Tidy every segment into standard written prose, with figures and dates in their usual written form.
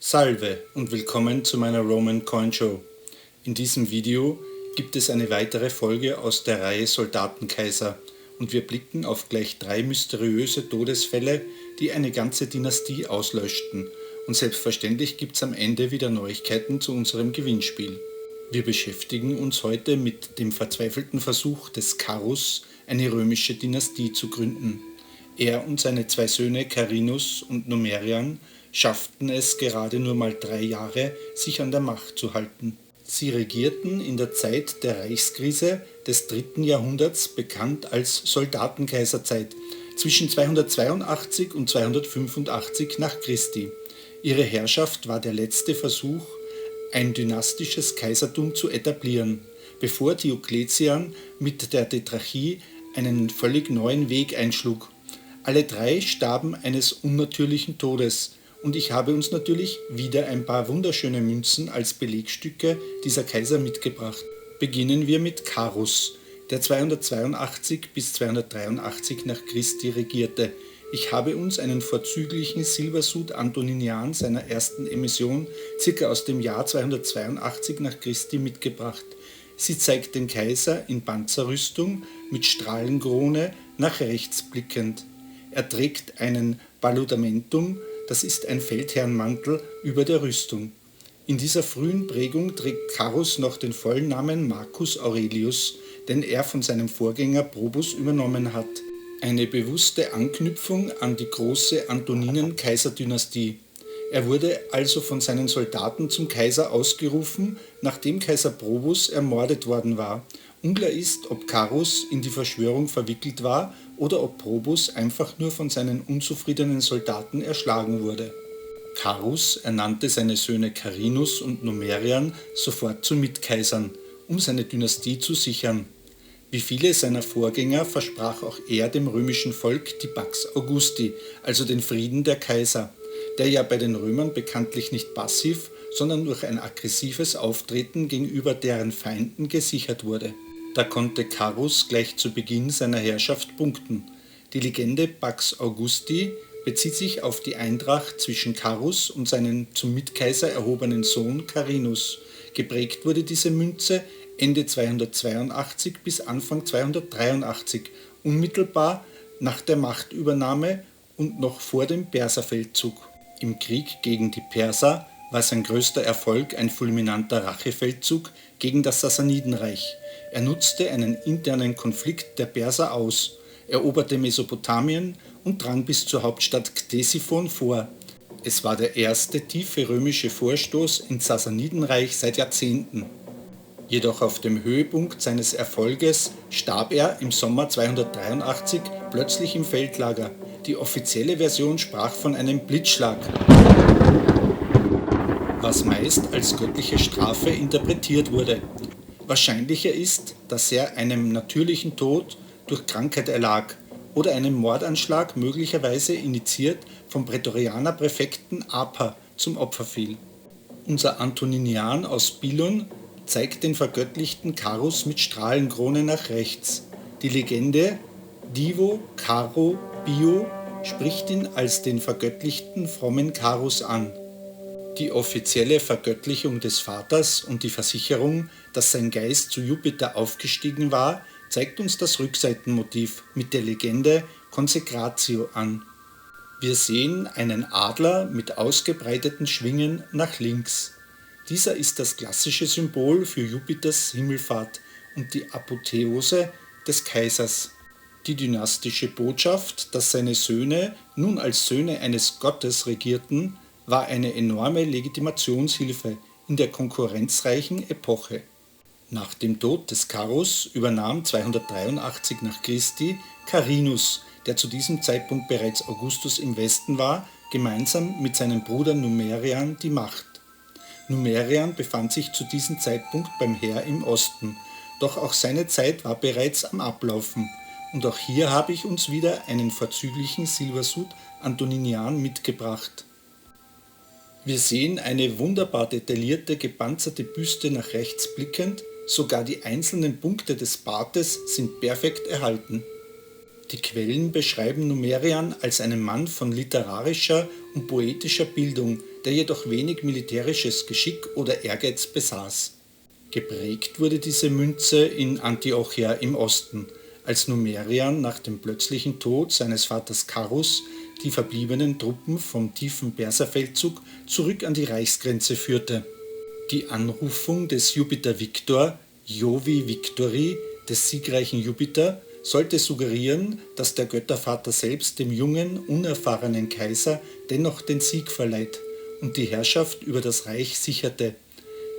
Salve und willkommen zu meiner Roman Coin Show. In diesem Video gibt es eine weitere Folge aus der Reihe Soldatenkaiser und wir blicken auf gleich 3 mysteriöse Todesfälle, die eine ganze Dynastie auslöschten. Und selbstverständlich gibt es am Ende wieder Neuigkeiten zu unserem Gewinnspiel. Wir beschäftigen uns heute mit dem verzweifelten Versuch des Carus, eine römische Dynastie zu gründen. Er und seine 2 Söhne Carinus und Numerian schafften es gerade nur mal 3 Jahre, sich an der Macht zu halten. Sie regierten in der Zeit der Reichskrise des 3. Jahrhunderts, bekannt als Soldatenkaiserzeit, zwischen 282 und 285 nach Christi. Ihre Herrschaft war der letzte Versuch, ein dynastisches Kaisertum zu etablieren, bevor Diokletian mit der Tetrarchie einen völlig neuen Weg einschlug. Alle 3 starben eines unnatürlichen Todes. Und ich habe uns natürlich wieder ein paar wunderschöne Münzen als Belegstücke dieser Kaiser mitgebracht. Beginnen wir mit Carus, der 282 bis 283 nach Christi regierte. Ich habe uns einen vorzüglichen Silbersud Antoninian seiner ersten Emission circa aus dem Jahr 282 nach Christi mitgebracht. Sie zeigt den Kaiser in Panzerrüstung mit Strahlenkrone nach rechts blickend. Er trägt einen Paludamentum, das ist ein Feldherrnmantel über der Rüstung. In dieser frühen Prägung trägt Carus noch den vollen Namen Marcus Aurelius, den er von seinem Vorgänger Probus übernommen hat. Eine bewusste Anknüpfung an die große Antoninen-Kaiserdynastie. Er wurde also von seinen Soldaten zum Kaiser ausgerufen, nachdem Kaiser Probus ermordet worden war. Unklar ist, ob Carus in die Verschwörung verwickelt war oder ob Probus einfach nur von seinen unzufriedenen Soldaten erschlagen wurde. Carus ernannte seine Söhne Carinus und Numerian sofort zu Mitkaisern, um seine Dynastie zu sichern. Wie viele seiner Vorgänger versprach auch er dem römischen Volk die Pax Augusti, also den Frieden der Kaiser, der ja bei den Römern bekanntlich nicht passiv, sondern durch ein aggressives Auftreten gegenüber deren Feinden gesichert wurde. Da konnte Carus gleich zu Beginn seiner Herrschaft punkten. Die Legende Pax Augusti bezieht sich auf die Eintracht zwischen Carus und seinem zum Mitkaiser erhobenen Sohn Carinus. Geprägt wurde diese Münze Ende 282 bis Anfang 283, unmittelbar nach der Machtübernahme und noch vor dem Perserfeldzug. Im Krieg gegen die Perser war sein größter Erfolg ein fulminanter Rachefeldzug gegen das Sassanidenreich. Er nutzte einen internen Konflikt der Perser aus, eroberte Mesopotamien und drang bis zur Hauptstadt Ktesiphon vor. Es war der erste tiefe römische Vorstoß ins Sassanidenreich seit Jahrzehnten. Jedoch auf dem Höhepunkt seines Erfolges starb er im Sommer 283 plötzlich im Feldlager. Die offizielle Version sprach von einem Blitzschlag, was meist als göttliche Strafe interpretiert wurde. Wahrscheinlicher ist, dass er einem natürlichen Tod durch Krankheit erlag oder einem Mordanschlag möglicherweise initiiert vom Prätorianerpräfekten Aper zum Opfer fiel. Unser Antoninian aus Bilon zeigt den vergöttlichten Carus mit Strahlenkrone nach rechts. Die Legende Divo Caro Bio spricht ihn als den vergöttlichten frommen Carus an. Die offizielle Vergöttlichung des Vaters und die Versicherung, dass sein Geist zu Jupiter aufgestiegen war, zeigt uns das Rückseitenmotiv mit der Legende Consecratio an. Wir sehen einen Adler mit ausgebreiteten Schwingen nach links. Dieser ist das klassische Symbol für Jupiters Himmelfahrt und die Apotheose des Kaisers. Die dynastische Botschaft, dass seine Söhne nun als Söhne eines Gottes regierten, war eine enorme Legitimationshilfe in der konkurrenzreichen Epoche. Nach dem Tod des Carus übernahm 283 nach Christi Carinus, der zu diesem Zeitpunkt bereits Augustus im Westen war, gemeinsam mit seinem Bruder Numerian die Macht. Numerian befand sich zu diesem Zeitpunkt beim Heer im Osten, doch auch seine Zeit war bereits am Ablaufen. Und auch hier habe ich uns wieder einen vorzüglichen Silbersud Antoninian mitgebracht. Wir sehen eine wunderbar detaillierte, gepanzerte Büste nach rechts blickend, sogar die einzelnen Punkte des Bartes sind perfekt erhalten. Die Quellen beschreiben Numerian als einen Mann von literarischer und poetischer Bildung, der jedoch wenig militärisches Geschick oder Ehrgeiz besaß. Geprägt wurde diese Münze in Antiochia im Osten, als Numerian nach dem plötzlichen Tod seines Vaters Carus die verbliebenen Truppen vom tiefen Perserfeldzug zurück an die Reichsgrenze führte. Die Anrufung des Jupiter Victor, Jovi Victori, des siegreichen Jupiter, sollte suggerieren, dass der Göttervater selbst dem jungen, unerfahrenen Kaiser dennoch den Sieg verleiht und die Herrschaft über das Reich sicherte.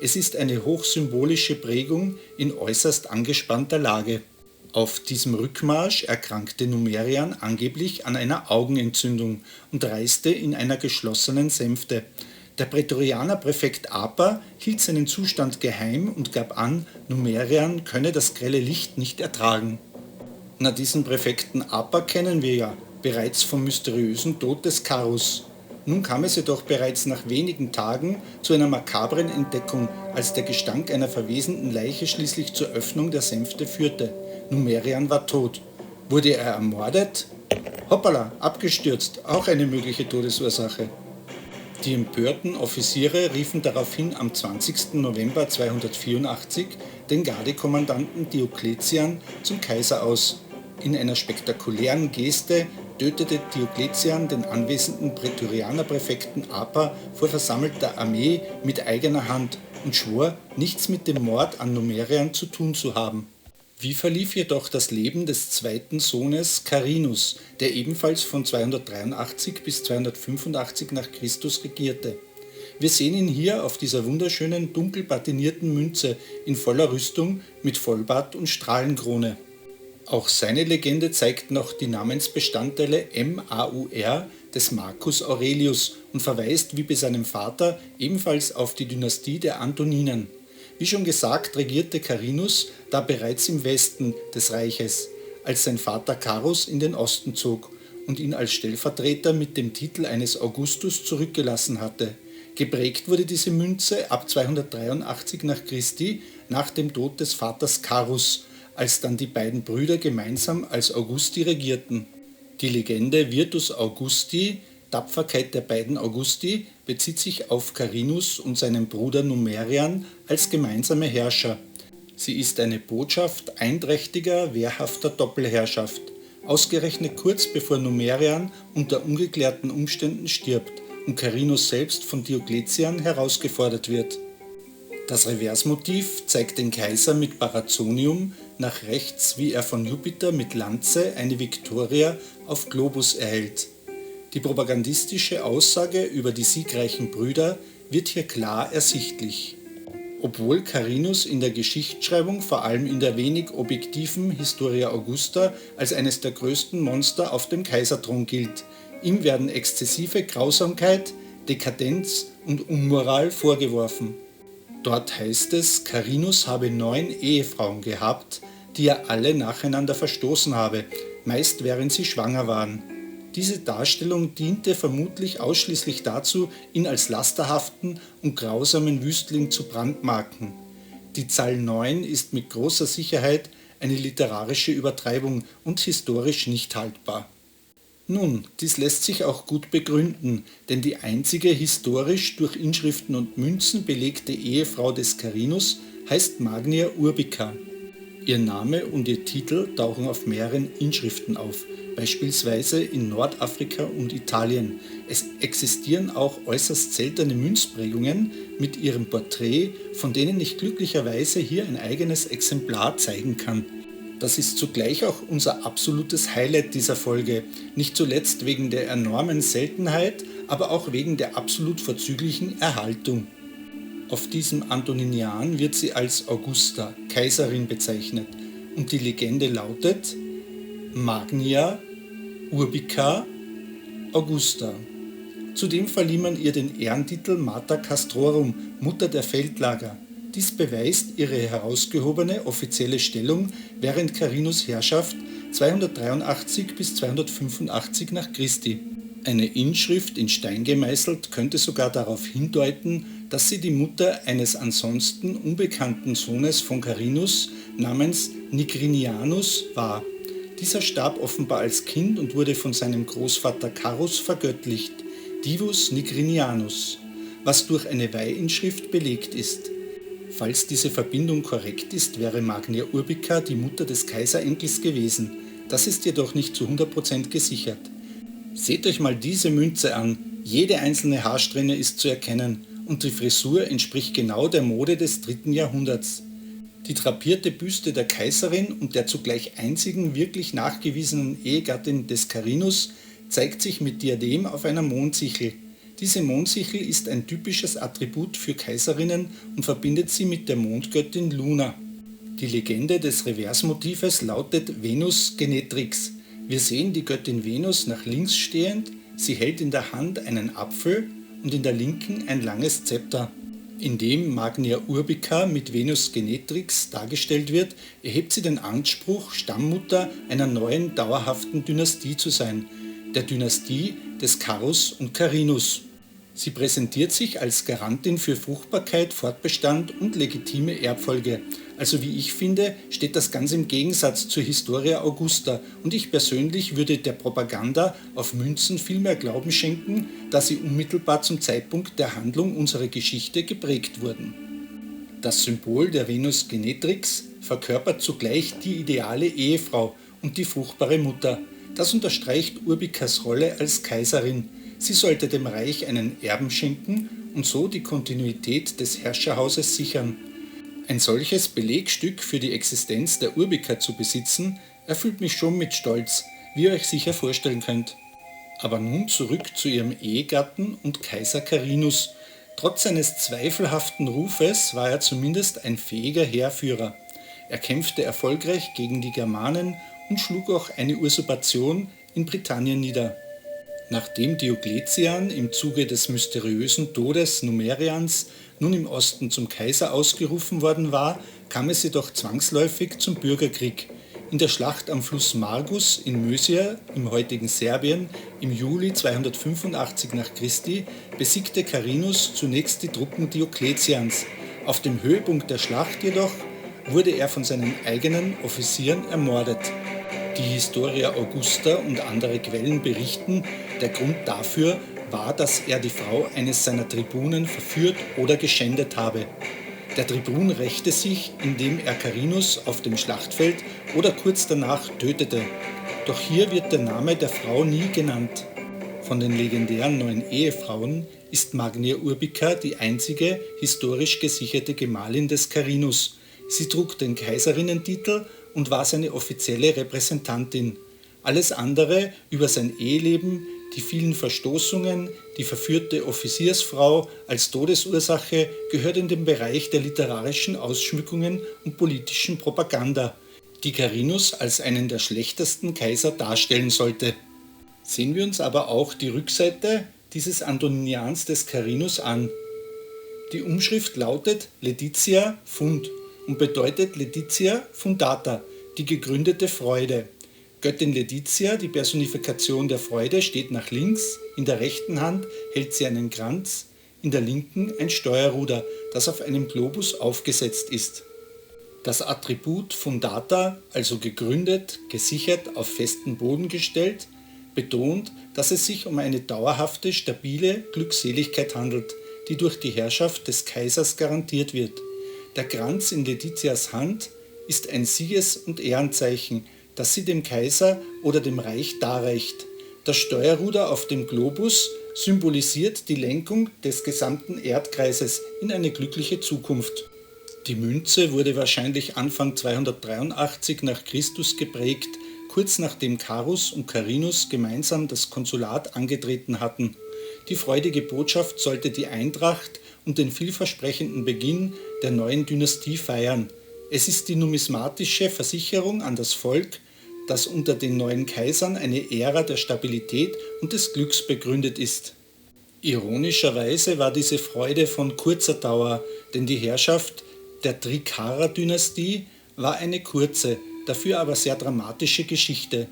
Es ist eine hochsymbolische Prägung in äußerst angespannter Lage. Auf diesem Rückmarsch erkrankte Numerian angeblich an einer Augenentzündung und reiste in einer geschlossenen Sänfte. Der Prätorianerpräfekt Aper hielt seinen Zustand geheim und gab an, Numerian könne das grelle Licht nicht ertragen. Na, diesen Präfekten Aper kennen wir ja, bereits vom mysteriösen Tod des Carus. Nun kam es jedoch bereits nach wenigen Tagen zu einer makabren Entdeckung, als der Gestank einer verwesenden Leiche schließlich zur Öffnung der Sänfte führte. Numerian war tot. Wurde er ermordet? Hoppala, abgestürzt, auch eine mögliche Todesursache. Die empörten Offiziere riefen daraufhin am 20. November 284 den Gardekommandanten Diokletian zum Kaiser aus. In einer spektakulären Geste tötete Diokletian den anwesenden Prätorianerpräfekten Aper vor versammelter Armee mit eigener Hand und schwor, nichts mit dem Mord an Numerian zu tun zu haben. Wie verlief jedoch das Leben des zweiten Sohnes Carinus, der ebenfalls von 283 bis 285 nach Christus regierte? Wir sehen ihn hier auf dieser wunderschönen dunkel patinierten Münze in voller Rüstung mit Vollbart und Strahlenkrone. Auch seine Legende zeigt noch die Namensbestandteile MAUR des Marcus Aurelius und verweist wie bei seinem Vater ebenfalls auf die Dynastie der Antoninen. Wie schon gesagt, regierte Carinus da bereits im Westen des Reiches, als sein Vater Carus in den Osten zog und ihn als Stellvertreter mit dem Titel eines Augustus zurückgelassen hatte. Geprägt wurde diese Münze ab 283 nach Christi nach dem Tod des Vaters Carus, als dann die beiden Brüder gemeinsam als Augusti regierten. Die Legende Virtus Augusti, Tapferkeit der beiden Augusti, bezieht sich auf Carinus und seinen Bruder Numerian als gemeinsame Herrscher. Sie ist eine Botschaft einträchtiger, wehrhafter Doppelherrschaft, ausgerechnet kurz bevor Numerian unter ungeklärten Umständen stirbt und Carinus selbst von Diokletian herausgefordert wird. Das Reversmotiv zeigt den Kaiser mit Parazzonium nach rechts, wie er von Jupiter mit Lanze eine Victoria auf Globus erhält. Die propagandistische Aussage über die siegreichen Brüder wird hier klar ersichtlich. Obwohl Carinus in der Geschichtsschreibung, vor allem in der wenig objektiven Historia Augusta, als eines der größten Monster auf dem Kaiserthron gilt, ihm werden exzessive Grausamkeit, Dekadenz und Unmoral vorgeworfen. Dort heißt es, Carinus habe 9 Ehefrauen gehabt, die er alle nacheinander verstoßen habe, meist während sie schwanger waren. Diese Darstellung diente vermutlich ausschließlich dazu, ihn als lasterhaften und grausamen Wüstling zu brandmarken. Die Zahl 9 ist mit großer Sicherheit eine literarische Übertreibung und historisch nicht haltbar. Nun, dies lässt sich auch gut begründen, denn die einzige historisch durch Inschriften und Münzen belegte Ehefrau des Carinus heißt Magnia Urbica. Ihr Name und ihr Titel tauchen auf mehreren Inschriften auf, beispielsweise in Nordafrika und Italien. Es existieren auch äußerst seltene Münzprägungen mit ihrem Porträt, von denen ich glücklicherweise hier ein eigenes Exemplar zeigen kann. Das ist zugleich auch unser absolutes Highlight dieser Folge, nicht zuletzt wegen der enormen Seltenheit, aber auch wegen der absolut vorzüglichen Erhaltung. Auf diesem Antoninian wird sie als Augusta, Kaiserin, bezeichnet und die Legende lautet Magnia Urbica Augusta. Zudem verlieh man ihr den Ehrentitel Mater Castrorum, Mutter der Feldlager. Dies beweist ihre herausgehobene offizielle Stellung während Carinus' Herrschaft 283 bis 285 nach Christi. Eine Inschrift in Stein gemeißelt könnte sogar darauf hindeuten, dass sie die Mutter eines ansonsten unbekannten Sohnes von Carinus namens Nigrinianus war. Dieser starb offenbar als Kind und wurde von seinem Großvater Carus vergöttlicht. Divus Nigrinianus, was durch eine Weihinschrift belegt ist. Falls diese Verbindung korrekt ist, wäre Magna Urbica die Mutter des Kaiserenkels gewesen. Das ist jedoch nicht zu 100% gesichert. Seht euch mal diese Münze an, jede einzelne Haarsträhne ist zu erkennen und die Frisur entspricht genau der Mode des 3. Jahrhunderts. Die drapierte Büste der Kaiserin und der zugleich einzigen wirklich nachgewiesenen Ehegattin des Carinus zeigt sich mit Diadem auf einer Mondsichel. Diese Mondsichel ist ein typisches Attribut für Kaiserinnen und verbindet sie mit der Mondgöttin Luna. Die Legende des Reversmotives lautet Venus Genetrix. Wir sehen die Göttin Venus nach links stehend, sie hält in der Hand einen Apfel und in der linken ein langes Zepter. Indem Magna Urbica mit Venus Genetrix dargestellt wird, erhebt sie den Anspruch, Stammmutter einer neuen dauerhaften Dynastie zu sein, der Dynastie des Carus und Carinus. Sie präsentiert sich als Garantin für Fruchtbarkeit, Fortbestand und legitime Erbfolge. Also wie ich finde, steht das ganz im Gegensatz zur Historia Augusta und ich persönlich würde der Propaganda auf Münzen viel mehr Glauben schenken, da sie unmittelbar zum Zeitpunkt der Handlung unserer Geschichte geprägt wurden. Das Symbol der Venus Genetrix verkörpert zugleich die ideale Ehefrau und die fruchtbare Mutter. Das unterstreicht Urbicas Rolle als Kaiserin. Sie sollte dem Reich einen Erben schenken und so die Kontinuität des Herrscherhauses sichern. Ein solches Belegstück für die Existenz der Urbica zu besitzen, erfüllt mich schon mit Stolz, wie ihr euch sicher vorstellen könnt. Aber nun zurück zu ihrem Ehegatten und Kaiser Carinus. Trotz seines zweifelhaften Rufes war er zumindest ein fähiger Heerführer. Er kämpfte erfolgreich gegen die Germanen und schlug auch eine Usurpation in Britannien nieder. Nachdem Diokletian im Zuge des mysteriösen Todes Numerians nun im Osten zum Kaiser ausgerufen worden war, kam es jedoch zwangsläufig zum Bürgerkrieg. In der Schlacht am Fluss Margus in Mösia im heutigen Serbien im Juli 285 nach Christi besiegte Carinus zunächst die Truppen Diokletians. Auf dem Höhepunkt der Schlacht jedoch wurde er von seinen eigenen Offizieren ermordet. Die Historia Augusta und andere Quellen berichten, der Grund dafür war, dass er die Frau eines seiner Tribunen verführt oder geschändet habe. Der Tribun rächte sich, indem er Carinus auf dem Schlachtfeld oder kurz danach tötete. Doch hier wird der Name der Frau nie genannt. Von den legendären 9 Ehefrauen ist Magna Urbica die einzige historisch gesicherte Gemahlin des Carinus. Sie trug den Kaiserinnentitel und war seine offizielle Repräsentantin. Alles andere über sein Eheleben, die vielen Verstoßungen, die verführte Offiziersfrau als Todesursache gehört in den Bereich der literarischen Ausschmückungen und politischen Propaganda, die Carinus als einen der schlechtesten Kaiser darstellen sollte. Sehen wir uns aber auch die Rückseite dieses Antoninians des Carinus an. Die Umschrift lautet Laetitia Fund und bedeutet Laetitia Fundata, die gegründete Freude. Göttin Laetitia, die Personifikation der Freude, steht nach links, in der rechten Hand hält sie einen Kranz, in der linken ein Steuerruder, das auf einem Globus aufgesetzt ist. Das Attribut Fundata, also gegründet, gesichert, auf festen Boden gestellt, betont, dass es sich um eine dauerhafte, stabile Glückseligkeit handelt, die durch die Herrschaft des Kaisers garantiert wird. Der Kranz in Laetitias Hand ist ein Sieges- und Ehrenzeichen, das sie dem Kaiser oder dem Reich darreicht. Das Steuerruder auf dem Globus symbolisiert die Lenkung des gesamten Erdkreises in eine glückliche Zukunft. Die Münze wurde wahrscheinlich Anfang 283 nach Christus geprägt, kurz nachdem Carus und Carinus gemeinsam das Konsulat angetreten hatten. Die freudige Botschaft sollte die Eintracht und den vielversprechenden Beginn der neuen Dynastie feiern. Es ist die numismatische Versicherung an das Volk, dass unter den neuen Kaisern eine Ära der Stabilität und des Glücks begründet ist. Ironischerweise war diese Freude von kurzer Dauer, denn die Herrschaft der Tricara-Dynastie war eine kurze, dafür aber sehr dramatische Geschichte.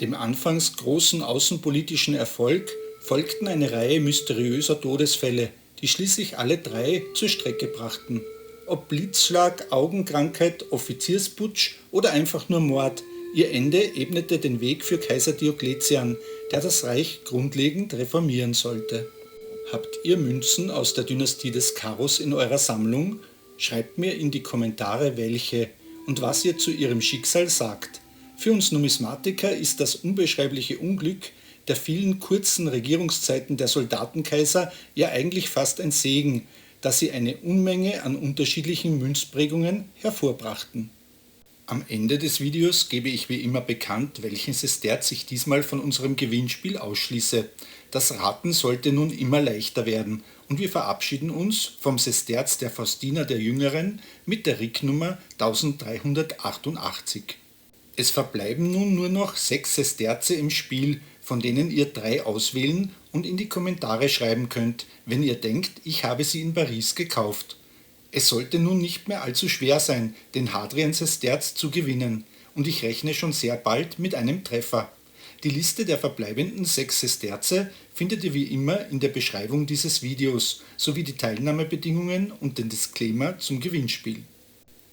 Dem anfangs großen außenpolitischen Erfolg folgten eine Reihe mysteriöser Todesfälle, die schließlich alle 3 zur Strecke brachten. Ob Blitzschlag, Augenkrankheit, Offiziersputsch oder einfach nur Mord, ihr Ende ebnete den Weg für Kaiser Diokletian, der das Reich grundlegend reformieren sollte. Habt ihr Münzen aus der Dynastie des Kárus in eurer Sammlung? Schreibt mir in die Kommentare welche und was ihr zu ihrem Schicksal sagt. Für uns Numismatiker ist das unbeschreibliche Unglück der vielen kurzen Regierungszeiten der Soldatenkaiser ja eigentlich fast ein Segen, da sie eine Unmenge an unterschiedlichen Münzprägungen hervorbrachten. Am Ende des Videos gebe ich wie immer bekannt, welchen Sesterz ich diesmal von unserem Gewinnspiel ausschließe. Das Raten sollte nun immer leichter werden und wir verabschieden uns vom Sesterz der Faustina der Jüngeren mit der RIC-Nummer 1388. Es verbleiben nun nur noch 6 Sesterze im Spiel, von denen ihr 3 auswählen und in die Kommentare schreiben könnt, wenn ihr denkt, ich habe sie in Paris gekauft. Es sollte nun nicht mehr allzu schwer sein, den Hadrian-Sesterz zu gewinnen, und ich rechne schon sehr bald mit einem Treffer. Die Liste der verbleibenden 6 Sesterze findet ihr wie immer in der Beschreibung dieses Videos, sowie die Teilnahmebedingungen und den Disclaimer zum Gewinnspiel.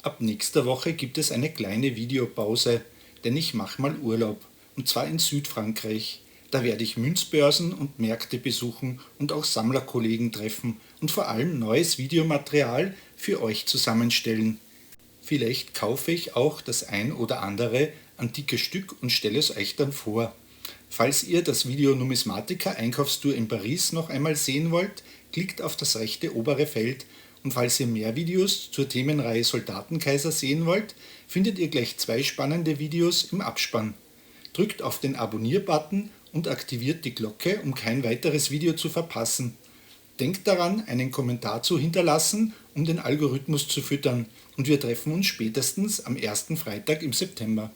Ab nächster Woche gibt es eine kleine Videopause, denn ich mache mal Urlaub, und zwar in Südfrankreich. Da werde ich Münzbörsen und Märkte besuchen und auch Sammlerkollegen treffen und vor allem neues Videomaterial für euch zusammenstellen. Vielleicht kaufe ich auch das ein oder andere antike Stück und stelle es euch dann vor. Falls ihr das Video Numismatica Einkaufstour in Paris noch einmal sehen wollt, klickt auf das rechte obere Feld, und falls ihr mehr Videos zur Themenreihe Soldatenkaiser sehen wollt, findet ihr gleich 2 spannende Videos im Abspann. Drückt auf den Abonnier-Button und aktiviert die Glocke, um kein weiteres Video zu verpassen. Denkt daran, einen Kommentar zu hinterlassen, um den Algorithmus zu füttern, und wir treffen uns spätestens am ersten Freitag im September.